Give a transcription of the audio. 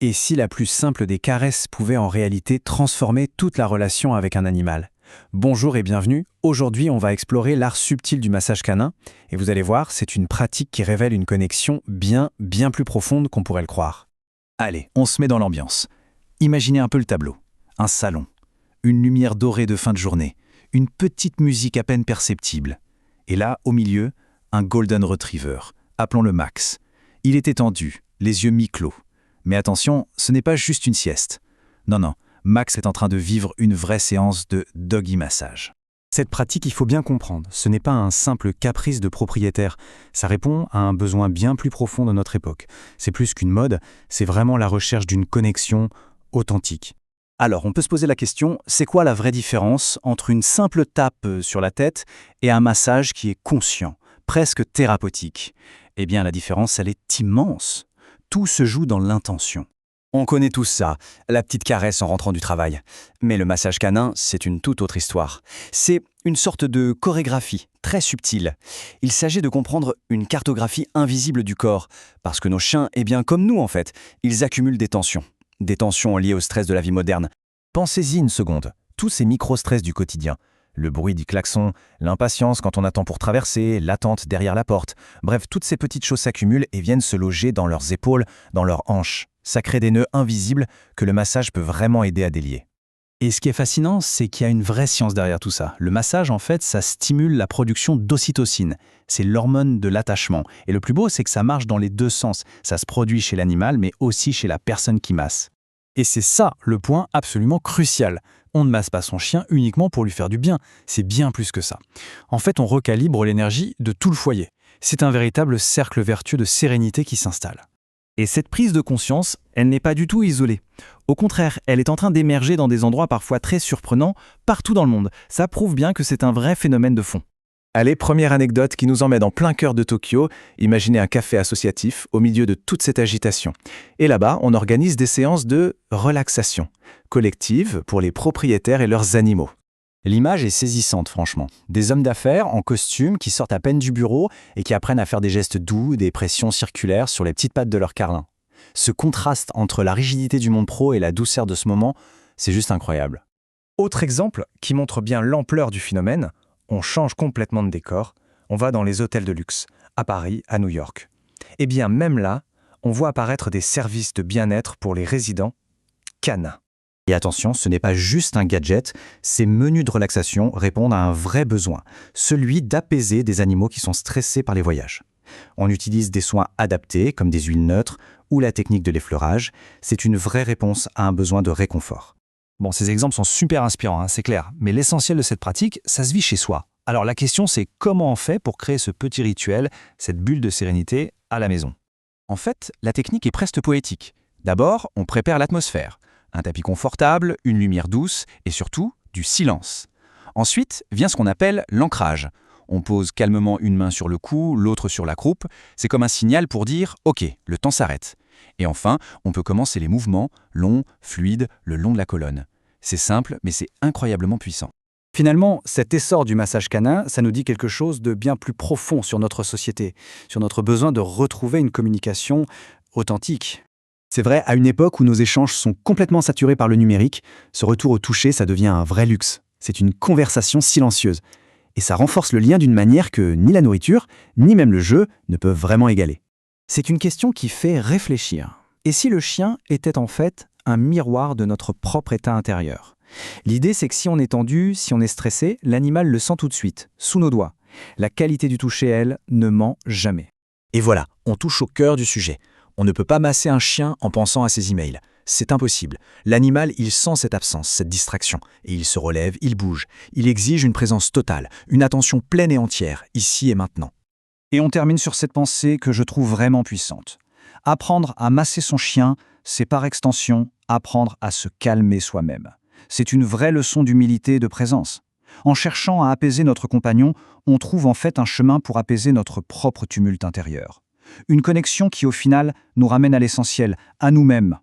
Et si la plus simple des caresses pouvait en réalité transformer toute la relation avec un animal? Bonjour et bienvenue. Aujourd'hui, on va explorer l'art subtil du massage canin. Et vous allez voir, c'est une pratique qui révèle une connexion bien plus profonde qu'on pourrait le croire. Allez, on se met dans l'ambiance. Imaginez un peu le tableau. Un salon, une lumière dorée de fin de journée, une petite musique à peine perceptible. Et là, au milieu, un Golden Retriever, appelons-le Max. Il est étendu, les yeux mi-clos. Mais attention, ce n'est pas juste une sieste. Non, Max est en train de vivre une vraie séance de doggy massage. Cette pratique, il faut bien comprendre, ce n'est pas un simple caprice de propriétaire. Ça répond à un besoin bien plus profond de notre époque. C'est plus qu'une mode, c'est vraiment la recherche d'une connexion authentique. Alors, on peut se poser la question, c'est quoi la vraie différence entre une simple tape sur la tête et un massage qui est conscient, presque thérapeutique? Eh bien, la différence, elle est immense. Tout se joue dans l'intention. On connaît tous ça, la petite caresse en rentrant du travail. Mais le massage canin, c'est une toute autre histoire. C'est une sorte de chorégraphie, très subtile. Il s'agit de comprendre une cartographie invisible du corps, parce que nos chiens, bien comme nous en fait, ils accumulent des tensions. Des tensions liées au stress de la vie moderne. Pensez-y une seconde, tous ces micro-stress du quotidien. Le bruit du klaxon, l'impatience quand on attend pour traverser, l'attente derrière la porte. Bref, toutes ces petites choses s'accumulent et viennent se loger dans leurs épaules, dans leurs hanches. Ça crée des nœuds invisibles que le massage peut vraiment aider à délier. Et ce qui est fascinant, c'est qu'il y a une vraie science derrière tout ça. Le massage, en fait, ça stimule la production d'ocytocine. C'est l'hormone de l'attachement. Et le plus beau, c'est que ça marche dans les deux sens. Ça se produit chez l'animal, mais aussi chez la personne qui masse. Et c'est ça le point absolument crucial. On ne masse pas son chien uniquement pour lui faire du bien, c'est bien plus que ça. En fait, on recalibre l'énergie de tout le foyer. C'est un véritable cercle vertueux de sérénité qui s'installe. Et cette prise de conscience, elle n'est pas du tout isolée. Au contraire, elle est en train d'émerger dans des endroits parfois très surprenants, partout dans le monde. Ça prouve bien que c'est un vrai phénomène de fond. Allez, première anecdote qui nous emmène en plein cœur de Tokyo. Imaginez un café associatif au milieu de toute cette agitation. Et là-bas, on organise des séances de relaxation collective pour les propriétaires et leurs animaux. L'image est saisissante, franchement. Des hommes d'affaires en costume qui sortent à peine du bureau et qui apprennent à faire des gestes doux, des pressions circulaires sur les petites pattes de leur carlin. Ce contraste entre la rigidité du monde pro et la douceur de ce moment, c'est juste incroyable. Autre exemple qui montre bien l'ampleur du phénomène, on change complètement de décor, on va dans les hôtels de luxe, à Paris, à New York. Et bien même là, on voit apparaître des services de bien-être pour les résidents canins. Et attention, ce n'est pas juste un gadget, ces menus de relaxation répondent à un vrai besoin, celui d'apaiser des animaux qui sont stressés par les voyages. On utilise des soins adaptés, comme des huiles neutres ou la technique de l'effleurage. C'est une vraie réponse à un besoin de réconfort. Bon, ces exemples sont super inspirants, c'est clair, mais l'essentiel de cette pratique, ça se vit chez soi. Alors la question, c'est comment on fait pour créer ce petit rituel, cette bulle de sérénité à la maison? En fait, la technique est presque poétique. D'abord, on prépare l'atmosphère. Un tapis confortable, une lumière douce et surtout du silence. Ensuite vient ce qu'on appelle l'ancrage. On pose calmement une main sur le cou, l'autre sur la croupe. C'est comme un signal pour dire « Ok, le temps s'arrête ». Et enfin, on peut commencer les mouvements longs, fluides, le long de la colonne. C'est simple, mais c'est incroyablement puissant. Finalement, cet essor du massage canin, ça nous dit quelque chose de bien plus profond sur notre société, sur notre besoin de retrouver une communication authentique. C'est vrai, à une époque où nos échanges sont complètement saturés par le numérique, ce retour au toucher, ça devient un vrai luxe. C'est une conversation silencieuse. Et ça renforce le lien d'une manière que ni la nourriture, ni même le jeu ne peuvent vraiment égaler. C'est une question qui fait réfléchir. Et si le chien était en fait un miroir de notre propre état intérieur? L'idée, c'est que si on est tendu, si on est stressé, l'animal le sent tout de suite, sous nos doigts. La qualité du toucher, elle, ne ment jamais. Et voilà, on touche au cœur du sujet. On ne peut pas masser un chien en pensant à ses emails. C'est impossible. L'animal, il sent cette absence, cette distraction. Et il se relève, il bouge. Il exige une présence totale, une attention pleine et entière, ici et maintenant. Et on termine sur cette pensée que je trouve vraiment puissante. Apprendre à masser son chien, c'est par extension apprendre à se calmer soi-même. C'est une vraie leçon d'humilité et de présence. En cherchant à apaiser notre compagnon, on trouve en fait un chemin pour apaiser notre propre tumulte intérieur. Une connexion qui, au final, nous ramène à l'essentiel, à nous-mêmes.